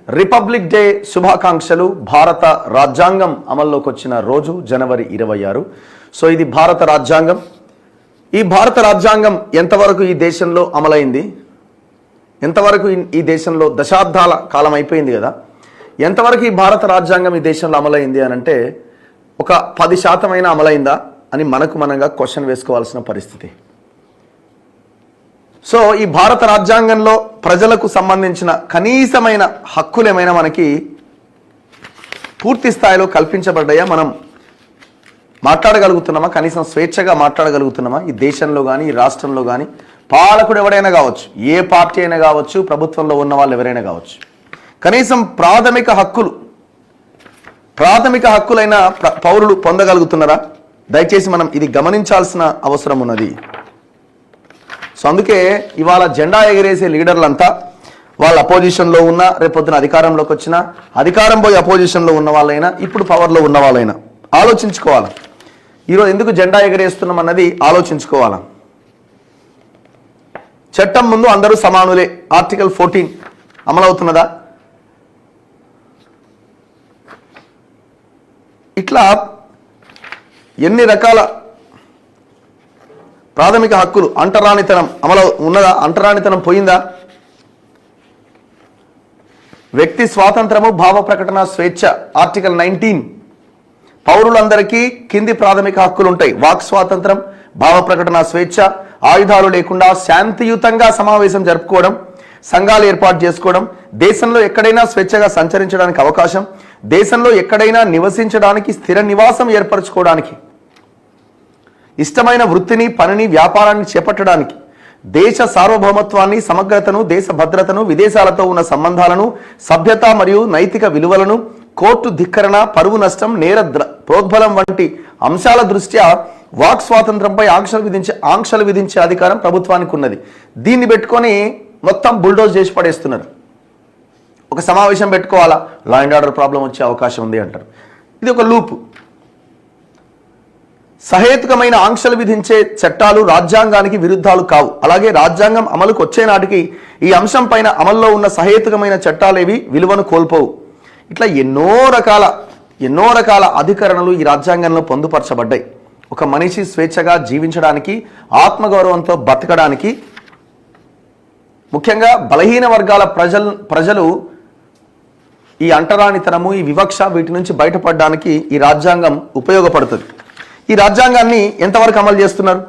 Republic day శుభాకాంక్షలు. భారత రాజ్యాంగం అమల్లోకి వచ్చిన రోజు జనవరి 26. సో ఇది భారత రాజ్యాంగం. ఈ భారత రాజ్యాంగం ఎంతవరకు ఈ దేశంలో అమలైంది, ఎంతవరకు ఈ దేశంలో దశాబ్దాల కాలం అయిపోయింది కదా, ఎంతవరకు ఈ భారత రాజ్యాంగం ఈ దేశంలో అమలైంది అని అంటే ఒక 10% అయినా అమలైందా అని మనకు మనంగా క్వశ్చన్ వేసుకోవాల్సిన పరిస్థితి. సో ఈ భారత రాజ్యాంగంలో ప్రజలకు సంబంధించిన కనీసమైన హక్కులు ఏమైనా మనకి పూర్తి స్థాయిలో కల్పించబడ్డాయా? మనం మాట్లాడగలుగుతున్నామా? కనీసం స్వేచ్ఛగా మాట్లాడగలుగుతున్నామా? ఈ దేశంలో కానీ ఈ రాష్ట్రంలో కానీ పాలకుడు ఎవరైనా కావచ్చు, ఏ పార్టీ అయినా కావచ్చు, ప్రభుత్వంలో ఉన్న వాళ్ళు ఎవరైనా కావచ్చు, కనీసం ప్రాథమిక హక్కులైన పౌరులు పొందగలుగుతున్నారా? దయచేసి మనం ఇది గమనించాల్సిన అవసరం ఉన్నది. సో అందుకే ఇవాళ జెండా ఎగరేసే లీడర్లంతా వాళ్ళు అపోజిషన్లో ఉన్నా, రేపొద్దున అధికారంలోకి వచ్చినా, అధికారం పోయి అపోజిషన్లో ఉన్న వాళ్ళైనా, ఇప్పుడు పవర్లో ఉన్న వాళ్ళైనా ఆలోచించుకోవాలి. ఈరోజు ఎందుకు జెండా ఎగరేస్తున్నాం అన్నది ఆలోచించుకోవాలా. చట్టం ముందు అందరూ సమానులే, ఆర్టికల్ 14 అమలవుతున్నదా? ఇట్లా ఎన్ని రకాల ప్రాథమిక హక్కులు, అంటరానితనం అమలు ఉన్నదా? అంటరానితనం పోయిందా? వ్యక్తి స్వాతంత్రము, భావ ప్రకటన స్వేచ్ఛ, ఆర్టికల్ 19. పౌరులందరికీ కింది ప్రాథమిక హక్కులు ఉంటాయి: వాక్ స్వాతంత్రం, భావ ప్రకటన స్వేచ్ఛ, ఆయుధాలు లేకుండా శాంతియుతంగా సమావేశం జరుపుకోవడం, సంఘాలు ఏర్పాటు చేసుకోవడం, దేశంలో ఎక్కడైనా స్వేచ్ఛగా సంచరించడానికి అవకాశం, దేశంలో ఎక్కడైనా నివసించడానికి స్థిర నివాసం ఏర్పరచుకోవడానికి, ఇష్టమైన వృత్తిని, పనిని, వ్యాపారాన్ని చేపట్టడానికి, దేశ సార్వభౌమత్వాన్ని, సమగ్రతను, దేశ భద్రతను, విదేశాలతో ఉన్న సంబంధాలను, సభ్యత మరియు నైతిక విలువలను, కోర్టు ధిక్కరణ, పరువు నష్టం, నేర ప్రోద్బలం వంటి అంశాల దృష్ట్యా వాక్ స్వాతంత్రంపై ఆంక్షలు విధించే అధికారం ప్రభుత్వానికి ఉన్నది. దీన్ని పెట్టుకొని మొత్తం బుల్డోజ్ చేసి పడేస్తున్నారు. ఒక సమావేశం పెట్టుకోవాలా, లా అండ్ ఆర్డర్ ప్రాబ్లం వచ్చే అవకాశం ఉంది అంటారు. ఇది ఒక లూపు. సహేతుకమైన ఆంక్షలు విధించే చట్టాలు రాజ్యాంగానికి విరుద్ధాలు కావు. అలాగే రాజ్యాంగం అమలుకు వచ్చే నాటికి ఈ అంశం పైన అమల్లో ఉన్న సహేతుకమైన చట్టాలేవి విలువను కోల్పోవు. ఇట్లా ఎన్నో రకాల అధికరణలు ఈ రాజ్యాంగంలో పొందుపరచబడ్డాయి. ఒక మనిషి స్వేచ్ఛగా జీవించడానికి, ఆత్మగౌరవంతో బతకడానికి, ముఖ్యంగా బలహీన వర్గాల ప్రజలు ఈ అంటరానితనము, ఈ వివక్ష, వీటి నుంచి బయటపడడానికి ఈ రాజ్యాంగం ఉపయోగపడుతుంది. ఈ రాజ్యాంగాన్ని ఎంతవరకు అమలు చేస్తున్నారు?